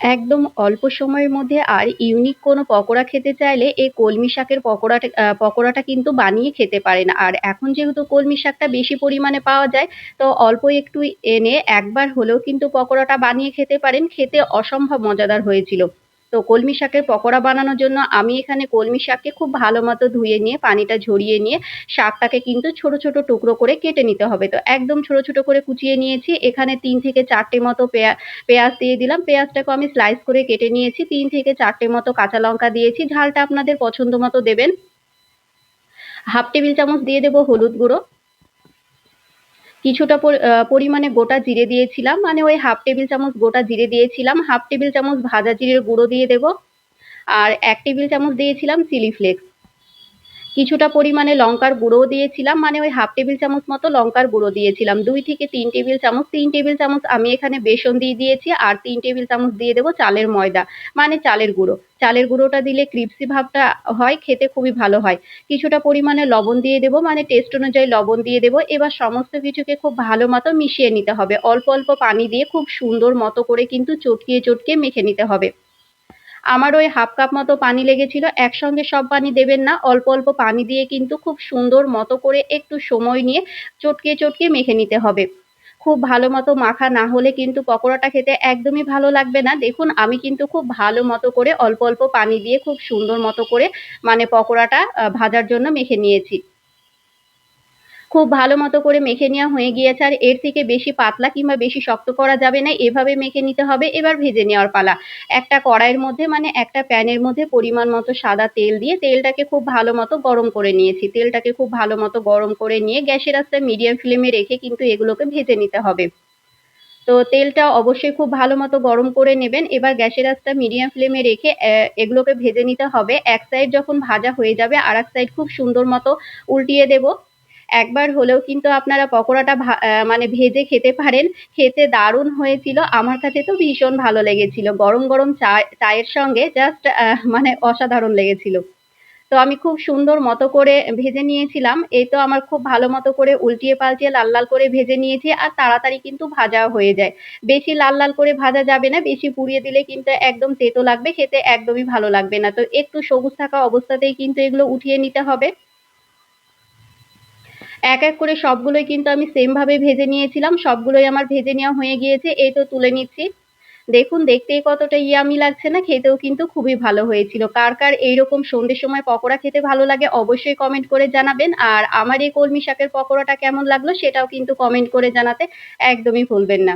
একদম অল্প সময়ের মধ্যে আর ইউনিক কোনো পকোড়া খেতে চাইলে এই কলমি শাকের পকোড়াটা কিন্তু বানিয়ে খেতে পারেন। আর এখন যেহেতু কলমি শাকটা বেশি পরিমাণে পাওয়া যায়, তো অল্প একটু এনে একবার হলেও কিন্তু পকোড়াটা বানিয়ে খেতে পারেন। খেতে অসম্ভব মজাদার হয়েছিল। তো কলমি শাকের পকোড়া বানানোর জন্য আমি এখানে কলমি শাককে খুব ভালো মতো ধুয়ে নিয়ে পানিটা ঝরিয়ে নিয়ে শাকটাকে কিন্তু ছোট, ছোট টুকরো করে কেটে নিতে হবে। তো একদম ছোট, ছোট করে কুচিয়ে নিয়েছি। এখানে ৩ থেকে ৪ টে মতো পেঁয়াজ দিয়ে দিলাম। পেঁয়াজটাকেও আমি স্লাইস করে কেটে নিয়েছি। ৩ থেকে ৪ টে মতো কাঁচা লঙ্কা দিয়েছি। ঝালটা আপনাদের পছন্দ মতো দেবেন। ১/২ টেবিল চামচ দিয়ে দেব হলুদ গুঁড়ো। কিছুটা পরিমাণে গোটা জিরে দিয়েছিলাম। মানে ওই ১/২ টেবিল চামচ গোটা জিরে দিয়েছিলাম। ১/২ টেবিল চামচ ভাজা জিরের গুঁড়ো দিয়ে দেব। আর ১ টেবিল চামচ দিয়েছিলাম চিলি ফ্লেক্স। কিছুটা পরিমাণে লঙ্কার গুঁড়োও দিয়েছিলাম। মানে ওই ১/২ টেবিল চামচ মতো লঙ্কার গুঁড়ো দিয়েছিলাম। ২ থেকে ৩ টেবিল চামচ, ৩ টেবিল চামচ আমি এখানে বেসন দিয়ে দিয়েছি। আর ৩ টেবিল চামচ দিয়ে দেব চালের ময়দা, মানে চালের গুঁড়ো। চালের গুঁড়োটা দিলে ক্রিপসি ভাবটা হয়, খেতে খুবই ভালো হয়। কিছুটা পরিমাণে লবণ দিয়ে দেব, মানে টেস্ট অনুযায়ী লবণ দিয়ে দেব। এবার সমস্ত কিছুকে খুব ভালো মতো মিশিয়ে নিতে হবে। অল্প, অল্প পানি দিয়ে খুব সুন্দর মতো করে কিন্তু চটকিয়ে, চটকিয়ে মেখে নিতে হবে। আমার ওই ১/২ কাপ মতো পানি লেগেছিল। একসঙ্গে সব পানি দেবেন না। অল্প, অল্প পানি দিয়ে কিন্তু খুব সুন্দর মতো করে একটু সময় নিয়ে চটকিয়ে, চটকিয়ে মেখে নিতে হবে। খুব ভালো মতো মাখা না হলে কিন্তু পকোড়াটা খেতে একদমই ভালো লাগবে না। দেখুন আমি কিন্তু খুব ভালো মতো করে অল্প, অল্প পানি দিয়ে খুব সুন্দর মতো করে মানে পকোড়াটা ভাজার জন্য মেখে নিয়েছি। খুব ভালো মতো করে মেখে নেওয়া হয়ে গিয়েছে। আর এর থেকে বেশি পাতলা কিংবা বেশি শক্ত করা যাবে না। এভাবে মেখে নিতে হবে। এবার ভেজে নেওয়ার পালা। একটা কড়াইয়ের মধ্যে মানে একটা প্যানের মধ্যে পরিমাণ মতো সাদা তেল দিয়ে তেলটাকে খুব ভালো মতো গরম করে নিয়েছি। তেলটাকে খুব ভালো মতো গরম করে নিয়ে গ্যাসের আঁচটা মিডিয়াম ফ্লেমে রেখে কিন্তু এগুলোকে ভেজে নিতে হবে। তো তেলটা অবশ্যই খুব ভালো মতো গরম করে নেবেন। এবার গ্যাসের আঁচটা মিডিয়াম ফ্লেমে রেখে এগুলোকে ভেজে নিতে হবে। এক সাইড যখন ভাজা হয়ে যাবে আরেক সাইড খুব সুন্দর মতো উল্টিয়ে দেব। একবার হলেও কিন্তু আপনারা পকোড়াটা মানে ভেজে খেতে পারেন। খেতে দারুণ হয়েছিল। আমার কাছে তো ভীষণ ভালো লেগেছিল। গরম, গরম চায়ের সঙ্গে জাস্ট মানে অসাধারণ লেগেছিল। তো আমি খুব সুন্দর মতো করে ভেজে নিয়েছিলাম। এই তো আমার খুব ভালো মতো করে উল্টিয়ে পাল্টিয়ে লাল, লাল করে ভেজে নিয়েছি। আর তাড়াতাড়ি কিন্তু ভাজাও হয়ে যায়। বেশি লাল, লাল করে ভাজা যাবে না। বেশি পুড়িয়ে দিলে কিন্তু একদম তেতো লাগবে। খেতে একদমই ভালো লাগবে না। তো একটু সবুজ থাকা অবস্থাতেই কিন্তু এগুলো উঠিয়ে নিতে হবে। এক, এক করে সবগুলোই কিন্তু আমি সেম ভাবে ভেজে নিয়েছিলাম। সবগুলোই আমার ভেজে নেওয়া হয়ে গিয়েছে। এই তো তুলে নিচ্ছি। দেখুন দেখতেই কতটা ইয়াম্মি লাগছে না? খেতেও কিন্তু খুবই ভালো হয়েছিল। কার, কার এইরকম সন্ধ্যের সময় পকোড়া খেতে ভালো লাগে অবশ্যই কমেন্ট করে জানাবেন। আর আমার এই কলমি শাকের পকোড়াটা কেমন লাগলো সেটাও কিন্তু কমেন্ট করে জানাতে একদমই ভুলবেন না।